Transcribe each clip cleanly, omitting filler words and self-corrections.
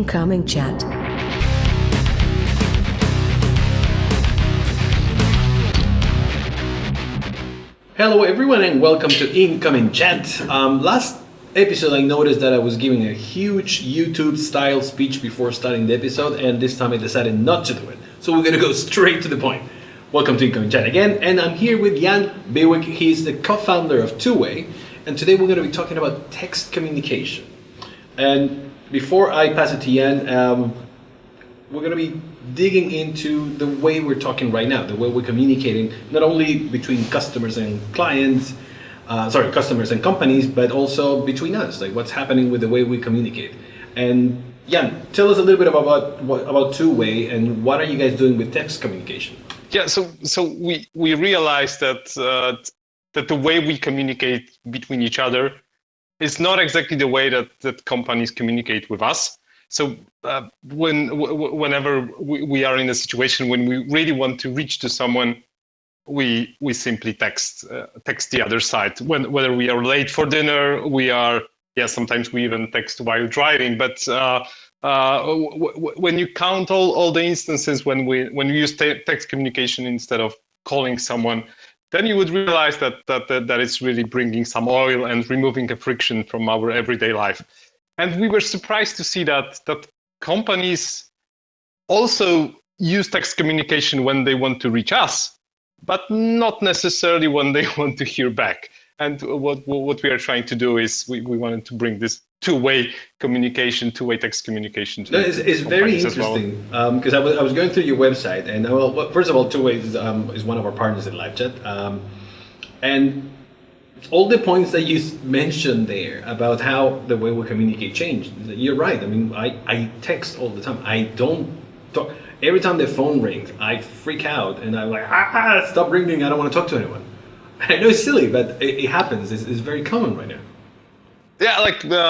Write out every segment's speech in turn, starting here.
Incoming chat. Hello everyone and welcome to Incoming Chat. Last episode I noticed that I was giving a huge YouTube style speech before starting the episode, and this time I decided not to do it. So we're gonna go straight to the point. Welcome to Incoming Chat again, and I'm here with Jan Biłyk. He's the co-founder of Two-Way, and today we're gonna be talking about text communication. And before I pass it to Jan, we're going to be digging into the way we're talking right now, the way we're communicating, not only between customers and clients, customers and companies, but also between us, like what's happening with the way we communicate. And Jan, tell us a little bit about Two-Way and what are you guys doing with text communication? Yeah, so we realized that the way we communicate between each other is not exactly the way that companies communicate with us. So whenever we are in a situation when we really want to reach to someone, we simply text the other side. Whether we are late for dinner, sometimes we even text while driving. But when you count all the instances when we use text communication instead of calling someone, then you would realize that it's really bringing some oil and removing a friction from our everyday life. And we were surprised to see that companies also use text communication when they want to reach us, but not necessarily when they want to hear back. And what we are trying to do is we wanted to bring this two-way communication, two-way text communication to it's very interesting because I was going through your website, and first of all, Two-Way is one of our partners in LiveChat, and all the points that you mentioned there about how the way we communicate changed. You're right. I mean, I text all the time. I don't talk. Every time the phone rings, I freak out and I'm like, stop ringing. I don't want to talk to anyone. I know it's silly, but it happens. It's very common right now. Yeah, like there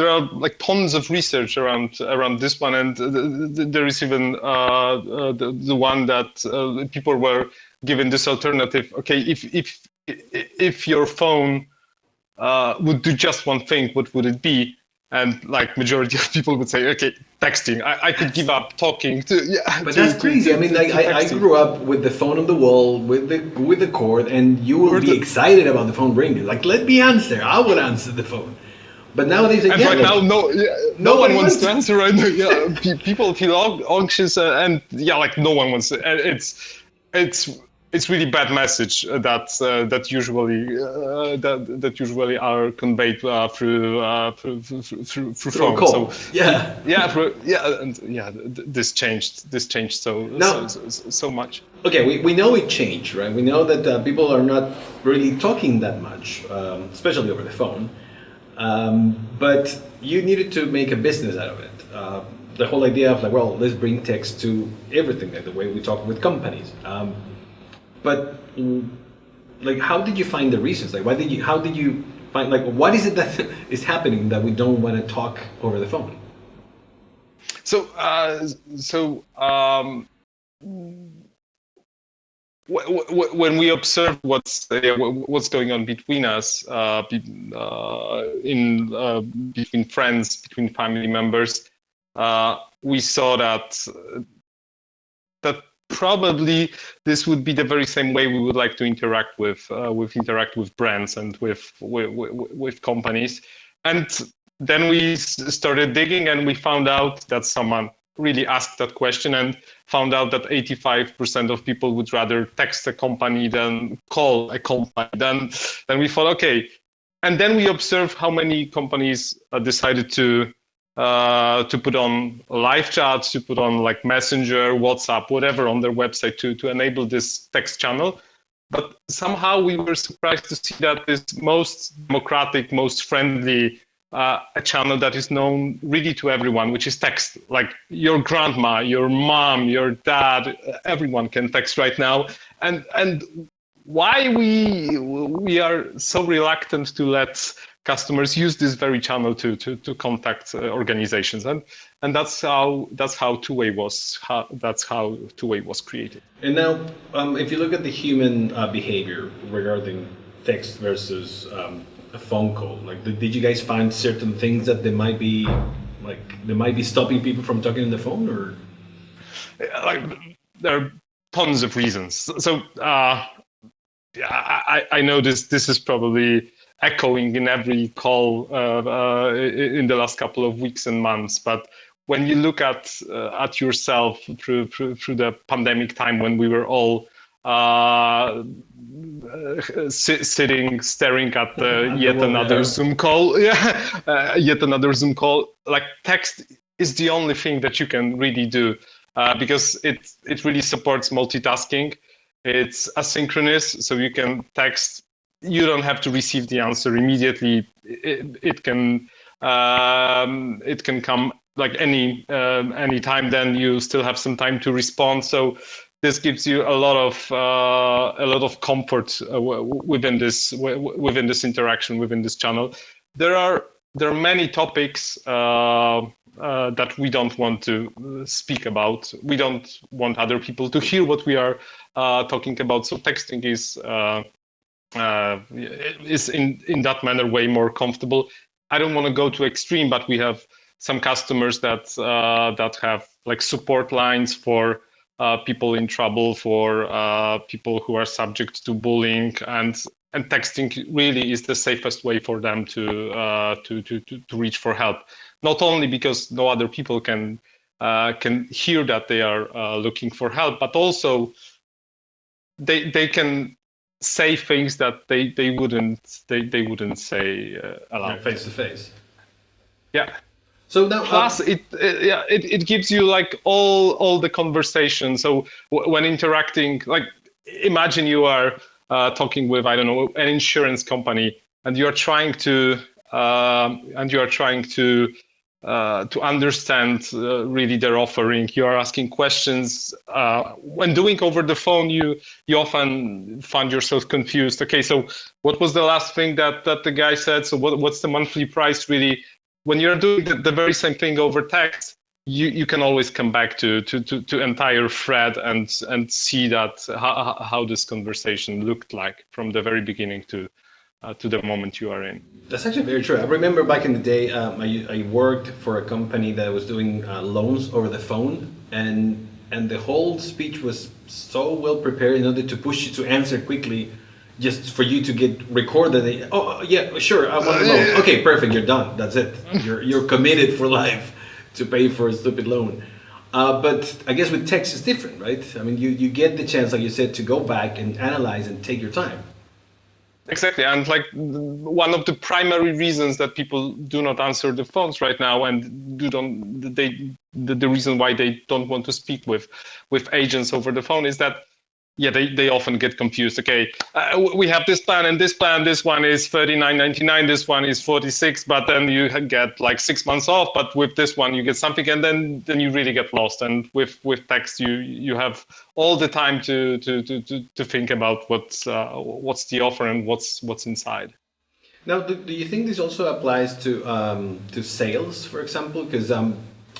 are like tons of research around this one, and there is even the one that people were given this alternative. Okay, if your phone would do just one thing, what would it be? And like majority of people would say, okay, texting. I could give up talking. But that's crazy. I mean, like I grew up with the phone on the wall, with the cord, and you will be excited about the phone ringing. Like, let me answer. I would answer the phone. But nowadays, and right now, no one wants to answer right now. Yeah, people feel anxious, and like no one wants. It's really bad message that usually are conveyed through phone. Call. This changed so much. Okay, we know it changed, right? We know that people are not really talking that much, especially over the phone. But you needed to make a business out of it. The whole idea of like, well, let's bring text to everything, like the way we talk with companies. But like, how did you find the reasons? Like, how did you find, like, what is it that is happening that we don't want to talk over the phone? When we observe what's going on between us, between friends, between family members, we saw that probably this would be the very same way we would like to interact with brands and with companies. And then we started digging, and we found out that someone really asked that question, and found out that 85% of people would rather text a company than call a company. Then we thought, okay, and then we observed how many companies decided to put on live chats, to put on like Messenger, WhatsApp, whatever on their website to enable this text channel. But somehow we were surprised to see that this most democratic, most friendly a channel that is known really to everyone, which is text. Like your grandma, your mom, your dad, everyone can text right now. And why we are so reluctant to let customers use this very channel to contact organizations, and that's how Two-Way was created. And now, if you look at the human behavior regarding text versus a phone call, like did you guys find certain things that they might be Like they might be stopping people from talking on the phone, or Like there are tons of reasons. So I know this is probably echoing in every call in the last couple of weeks and months, but when you look at yourself through the pandemic time when we were all sitting staring at yet another Zoom call, yet another Zoom call, like text is the only thing that you can really do because it really supports multitasking. It's asynchronous, so you can text. You don't have to receive the answer immediately. It can come like any time. Then you still have some time to respond. So this gives you a lot of comfort within this interaction within this channel. There are many topics that we don't want to speak about. We don't want other people to hear what we are talking about. So texting is in that manner way more comfortable. I don't want to go to extreme, but we have some customers that have like support lines for people in trouble, for people who are subject to bullying, and texting really is the safest way for them to reach for help. Not only because no other people can hear that they are looking for help, but also they can say things that they wouldn't say aloud, face to face. Yeah. So now, plus it gives you like all the conversation. So when interacting, like imagine you are talking with, I don't know, an insurance company, and you are trying to understand really their offering. You are asking questions. When doing over the phone, you often find yourself confused. Okay, so what was the last thing that the guy said? So what's the monthly price really? When you're doing the very same thing over text, you can always come back to entire thread and see that how this conversation looked like from the very beginning to the moment you are in. That's actually very true. I remember back in the day, I worked for a company that was doing loans over the phone, and the whole speech was so well prepared in order to push you to answer quickly, just for you to get recorded. Oh yeah, sure, I want a loan. Okay, perfect. You're done. That's it. You're committed for life to pay for a stupid loan. But I guess with text it's different, right? I mean, you get the chance, like you said, to go back and analyze and take your time. Exactly, and like one of the primary reasons that people do not answer the phones right now, and the reason why they don't want to speak with agents over the phone is that they often get confused. Okay, we have this plan and this plan. This one is $39.99. This one is $46. But then you get like 6 months off. But with this one, you get something, and then you really get lost. And with text, you have all the time to think about what's the offer and what's inside. Now, do you think this also applies to sales, for example? Because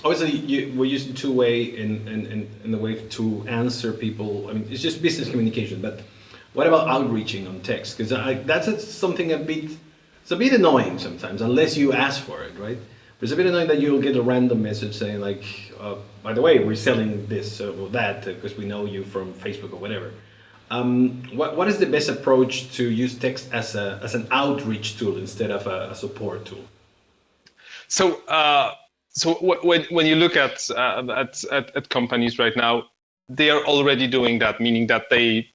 obviously we're using two-way in the way to answer people. I mean, it's just business communication. But what about outreaching on text? Because that's something it's a bit annoying sometimes, unless you ask for it, right? It's a bit annoying that you'll get a random message saying like, by the way, we're selling this or that because we know you from Facebook or whatever. What is the best approach to use text as an outreach tool instead of a support tool? So when you look at companies right now, they are already doing that, meaning that they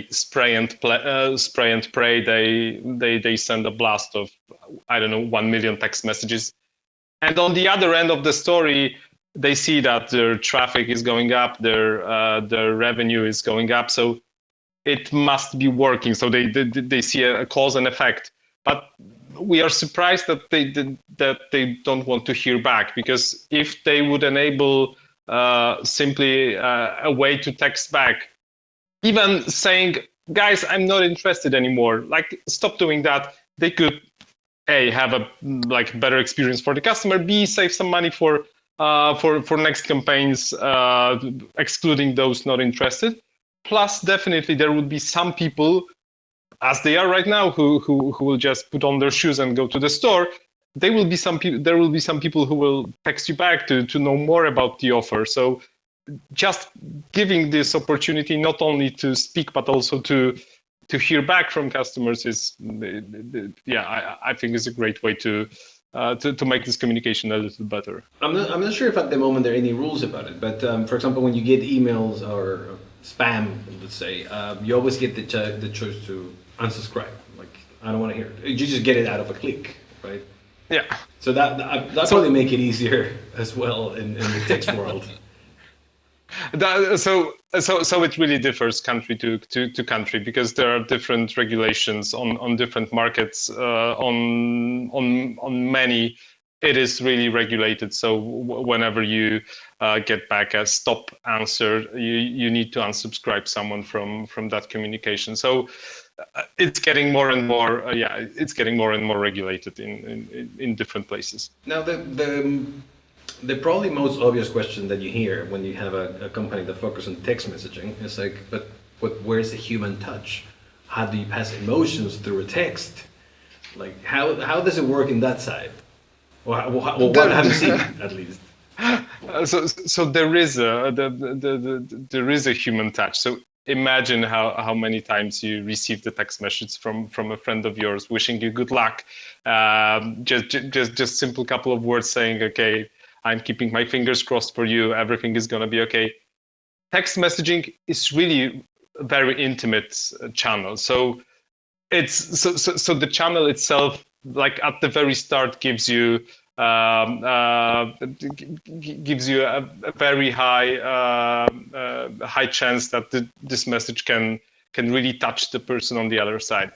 spray and pray. They send a blast of, I don't know, 1 million text messages, and on the other end of the story, they see that their traffic is going up, their revenue is going up. So it must be working. So they see a cause and effect, but we are surprised that they don't want to hear back, because if they would enable simply a way to text back, even saying, guys, I'm not interested anymore, like stop doing that, they could A, have a like better experience for the customer, B, save some money for next campaigns, excluding those not interested. Plus, definitely there would be some people, as they are right now, who will just put on their shoes and go to the store. there will be some people who will text you back to know more about the offer. So just giving this opportunity not only to speak but also to hear back from customers is I think is a great way to make this communication a little better. I'm not sure if at the moment there are any rules about it, but for example, when you get emails or spam, let's say, you always get the choice to unsubscribe. Like, I don't want to hear it. You just get it out of a click, right? Yeah. So that probably make it easier as well in the text world. So it really differs country to country, because there are different regulations on different markets. On many, it is really regulated. So whenever you get back a stop answer, you need to unsubscribe someone from that communication. So it's getting more and more it's getting more and more regulated in different places. Now the probably most obvious question that you hear when you have a company that focuses on text messaging is like, but where's the human touch? How do you pass emotions through a text? Like, how does it work in that side? Or what have you seen, at least? So there is there is a human touch. So imagine how many times you received a text message from a friend of yours wishing you good luck. Just simple couple of words saying, okay, I'm keeping my fingers crossed for you. Everything is going to be okay. Text messaging is really a very intimate channel. So so the channel itself, like at the very start, gives you a very high chance that this message can really touch the person on the other side.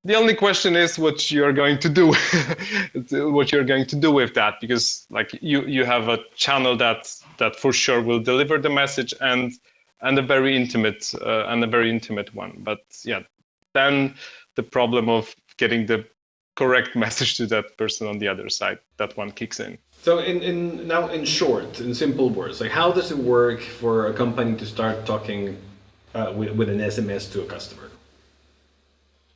The only question is what you're going to do, what you're going to do with that, because like you have a channel that for sure will deliver the message and a very intimate one. But yeah, then the problem of getting the correct message to that person on the other side, that one kicks in. So in short, in simple words, like how does it work for a company to start talking with an SMS to a customer?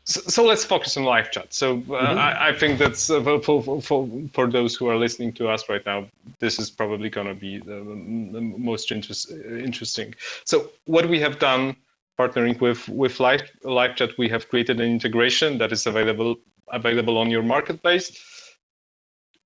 So let's focus on live chat. So I think that's for those who are listening to us right now, this is probably going to be the most interesting. So what we have done, partnering with live chat, we have created an integration that is available on your marketplace.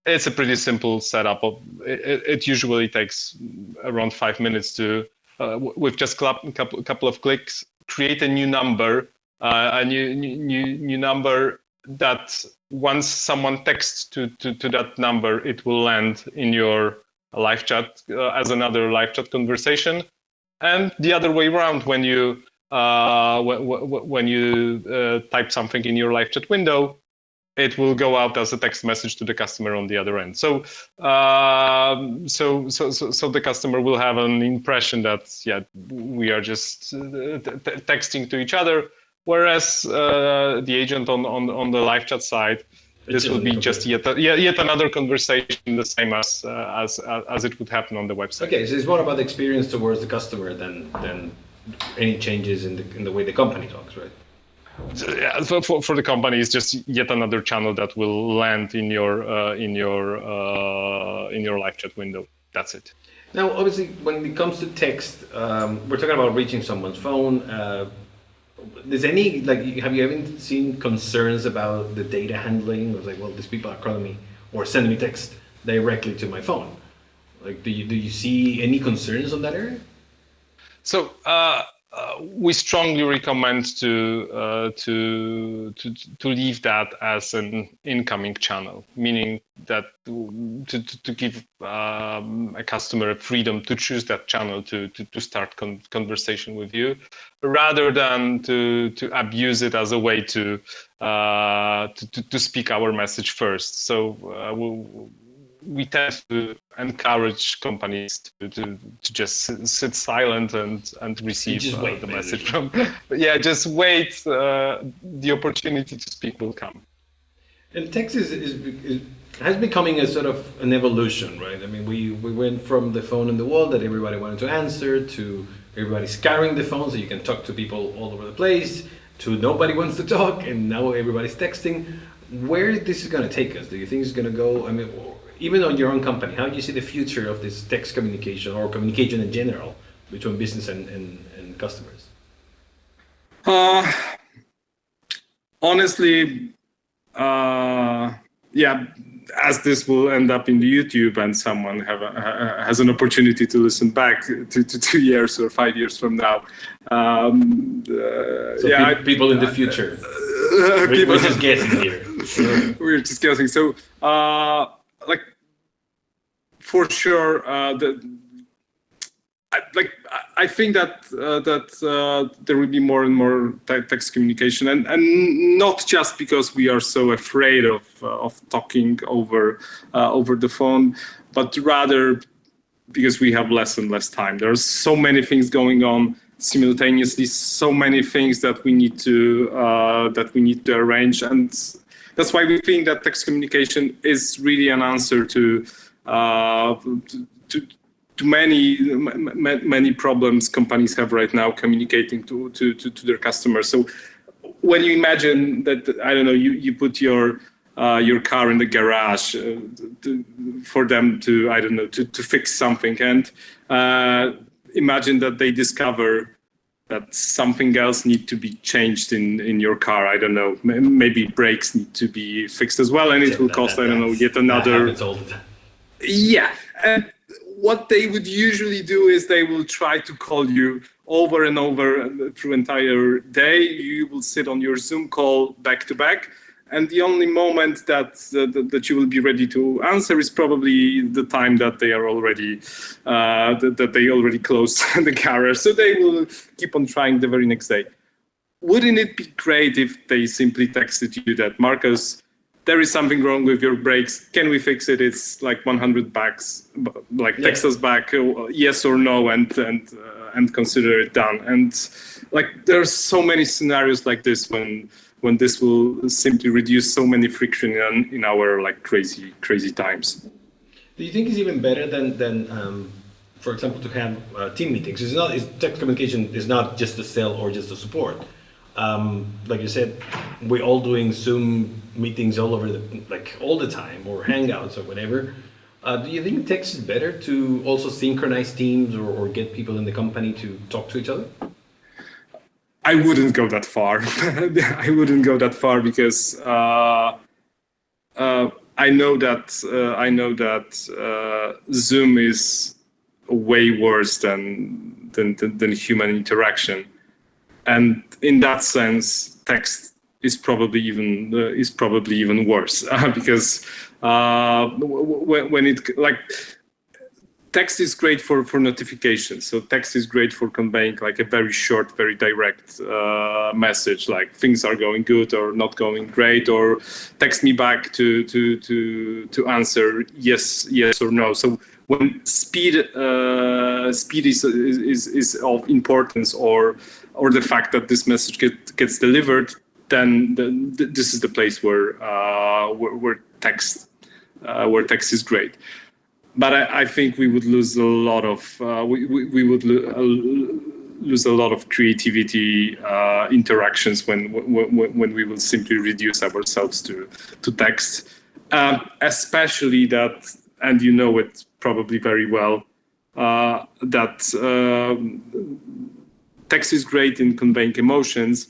It's a pretty simple setup. It usually takes around 5 minutes to, with just a couple of clicks, create a new number. A new number that once someone texts to that number, it will land in your live chat as another live chat conversation, and the other way around. When you type something in your live chat window, it will go out as a text message to the customer on the other end. So so the customer will have an impression that we are just texting to each other. Whereas the agent on the live chat side, this will be just yet another conversation, the same as it would happen on the website. Okay, so it's more about the experience towards the customer than any changes in the way the company talks, right? Yeah, for the company, it's just yet another channel that will land in your live chat window. That's it. Now, obviously, when it comes to text, we're talking about reaching someone's phone. Is any, like, have you ever seen concerns about the data handling? Of like, well, these people are calling me or sending me text directly to my phone. Like, do you see any concerns on that area? So we strongly recommend to leave that as an incoming channel, meaning that to give a customer freedom to choose that channel to start conversation with you, rather than to abuse it as a way to speak our message first. So we tend to encourage companies to just sit silent and receive the message from. Just wait. The opportunity to speak will come. And text has becoming a sort of an evolution, right? I mean, we went from the phone in the wall that everybody wanted to answer to everybody's carrying the phone so you can talk to people all over the place, to nobody wants to talk and now everybody's texting, where this is going to take us? Do you think it's going to go? I mean, even on your own company, how do you see the future of this text communication or communication in general between business and customers? Honestly, yeah, as this will end up in the YouTube and someone has an opportunity to listen back to 2 years or 5 years from now. So people in the future. We're just guessing here. We're just guessing. So, like, for sure, I think that there will be more and more text communication, and not just because we are so afraid of talking over the phone, but rather because we have less and less time. There are so many things going on simultaneously, so many things that we need to arrange, and that's why we think that text communication is really an answer to many problems companies have right now communicating to their customers. So when you imagine that, I don't know, you put your car in the garage for them to, I don't know, to fix something, and imagine that they discover that something else needs to be changed in your car. I don't know, maybe brakes need to be fixed as well, and it will cost, I don't know, yet another. Yeah. And what they would usually do is they will try to call you over and over through entire day. You will sit on your Zoom call back to back, and the only moment that you will be ready to answer is probably the time that they are already that they already closed the garage. So they will keep on trying the very next day. Wouldn't it be great if they simply texted you that, Marcus, there is something wrong with your brakes. Can we fix it? It's like $100. Text us back, yes or no, and consider it done. And like there's so many scenarios like this when this will simply reduce so many friction in our like crazy times. Do you think it's even better than for example, to have team meetings? Text communication is not just a sell or just a support. Like you said, we're all doing Zoom meetings all over all the time, or Hangouts or whatever. Do you think text is better to also synchronize teams or get people in the company to talk to each other? I wouldn't go that far. I wouldn't go that far because I know that Zoom is way worse than human interaction. And in that sense, text is probably even worse because when it text is great for notifications. So text is great for conveying like a very short, very direct message, like things are going good or not going great, or text me back to answer yes or no. So when speed is of importance, or the fact that this message gets delivered, then this is the place where text is great. But I think we would lose a lot of lose a lot of creativity interactions when we will simply reduce ourselves to text, especially that, and you know it probably very well, that text is great in conveying emotions,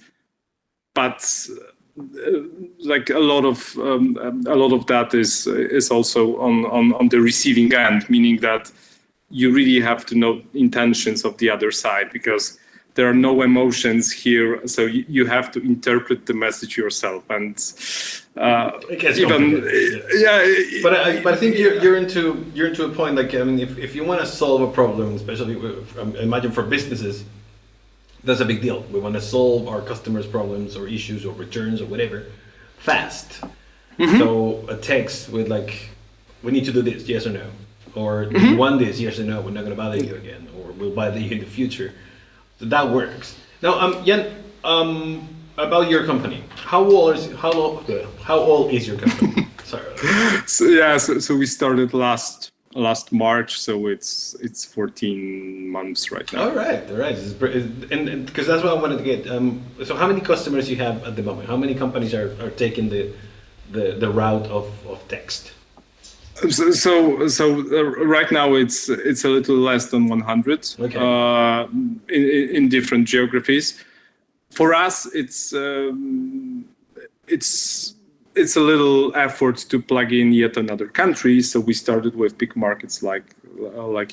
but like a lot of that is also on the receiving end, meaning that you really have to know intentions of the other side, because there are no emotions here, so you have to interpret the message yourself. And it gets complicated. But I think you're into a point. Like, I mean, if you want to solve a problem, especially imagine for businesses, that's a big deal. We want to solve our customers' problems or issues or returns or whatever fast. Mm-hmm. So a text with like, we need to do this, yes or no, or do you want this, yes or no, we're not going to bother you again, or we'll bother you in the future. So that works. Now, Jan, about your company, how old is your company? Sorry. So we started last March, so it's 14 months right now. All right. And because that's what I wanted to get. So how many customers you have at the moment? How many companies are taking the the route of text? Right now it's a little less than 100 in different geographies. For us, it's a little effort to plug in yet another country. So we started with big markets like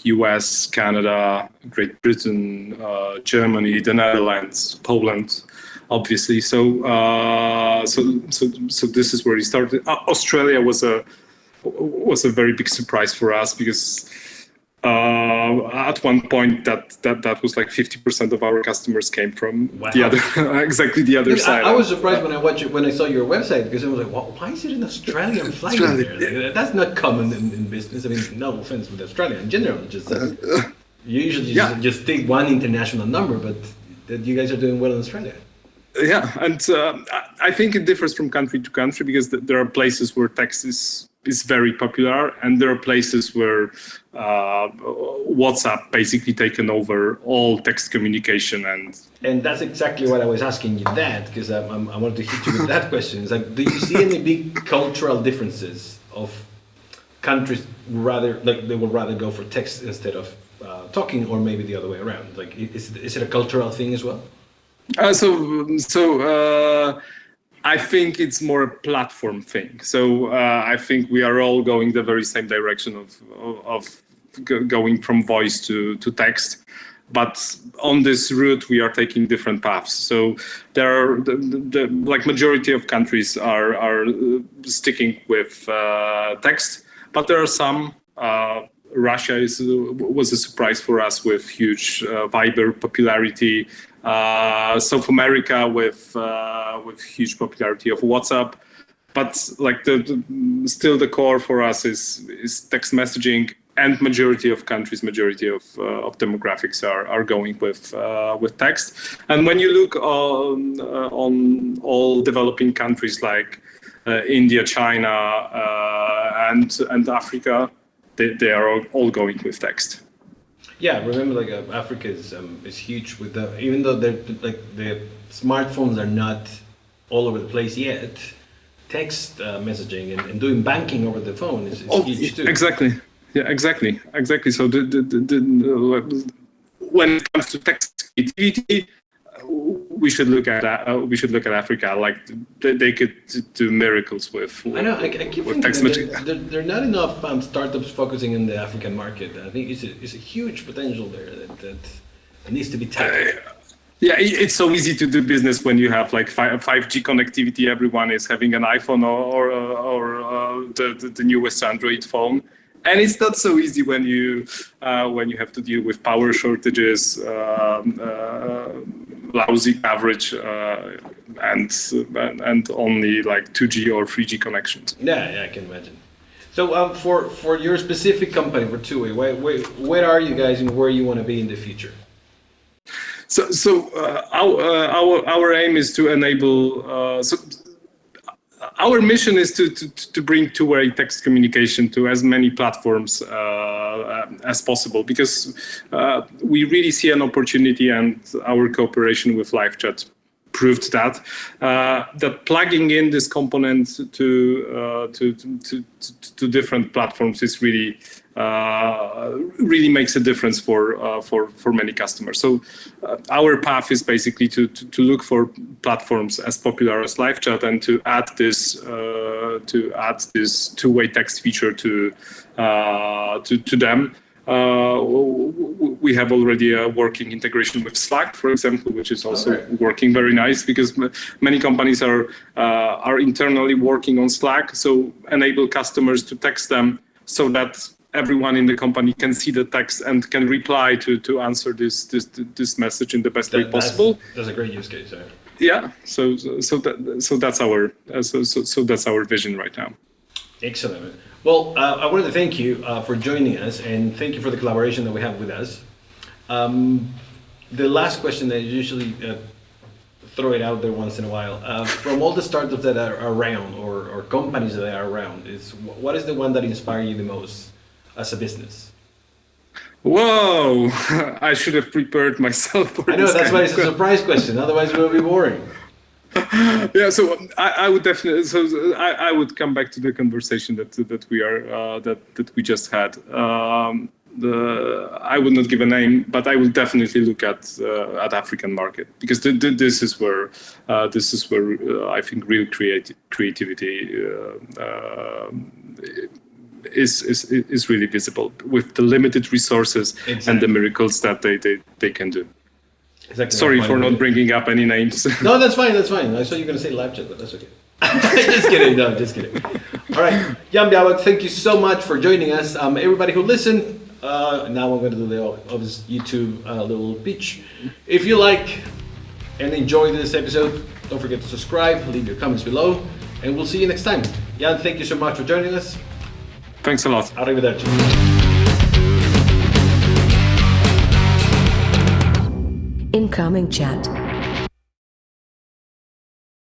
US, Canada, Great Britain, Germany, the Netherlands, Poland, obviously. So this is where we started. Australia was a very big surprise for us because at one point that was like 50% of our customers came from the other exactly the other side. I was surprised when I saw your website, because I was like, well, why is it an Australian flag in there? Like, that's not common in business. I mean, no offense with Australia in general, just you usually just take one international number, but that you guys are doing well in Australia. Yeah, and I think it differs from country to country, because there are places where text is very popular, and there are places where WhatsApp basically taken over all text communication. And that's exactly what I was asking you, that because I wanted to hit you with that question. It's like, do you see any big cultural differences of countries they would rather go for text instead of talking, or maybe the other way around? Like, is it a cultural thing as well? I think it's more a platform thing. So I think we are all going the very same direction of going from voice to text. But on this route, we are taking different paths. So there are the majority of countries are sticking with text, but there are some. Russia was a surprise for us with huge Viber popularity. South America with huge popularity of WhatsApp, but still the core for us is text messaging, and majority of countries, majority of demographics are going with text. And when you look on all developing countries like India, China, and Africa, they are all going with text. Yeah, remember, Africa is huge with even though the smartphones are not all over the place yet, text messaging and doing banking over the phone is huge too. Exactly. Yeah, exactly. So when it comes to text creativity, we should look at Africa. Like they could do miracles with. I know. I keep thinking that there are not enough startups focusing on the African market. I think it's a huge potential there that needs to be tackled. Yeah, it's so easy to do business when you have 5G connectivity. Everyone is having an iPhone or the newest Android phone. And it's not so easy when you have to deal with power shortages, lousy coverage, and only 2G or 3G connections. Yeah, I can imagine. So for your specific company, for Two-Way, where are you guys and where you want to be in the future? So our aim is to enable. Our mission is to bring two-way text communication to as many platforms as possible, because we really see an opportunity, and our cooperation with LiveChat proved that plugging in this component to different platforms is really makes a difference for many customers. So our path is basically to look for platforms as popular as LiveChat and to add this two-way text feature to them. We have already a working integration with Slack, for example, which is also working very nice, because many companies are internally working on Slack. So enable customers to text them so that everyone in the company can see the text and can reply to answer this message in the best way possible. That's a great use case. Yeah. So that's our vision right now. Excellent. Well, I wanted to thank you for joining us, and thank you for the collaboration that we have with us. The last question that I usually throw it out there once in a while, from all the startups that are around or companies that are around, is what is the one that inspired you the most as a business? Whoa! I should have prepared myself for I know, this that's why it's a surprise question. Otherwise, it will be boring. Yeah, so I would definitely. So I would come back to the conversation that we just had. I would not give a name, but I will definitely look at African market, because this is where I think real creativity is really visible with the limited resources. Exactly. And the miracles that they can do. Exactly. Sorry for not bringing up any names. No, that's fine. That's fine. I thought you were going to say live chat, but that's okay. Just kidding. No, just kidding. All right, Jan Białek, thank you so much for joining us. Everybody who listened, now I'm going to do the obvious YouTube little pitch. If you like and enjoy this episode, don't forget to subscribe, leave your comments below, and we'll see you next time. Jan, thank you so much for joining us. Thanks a lot. Arrivederci. Incoming chat.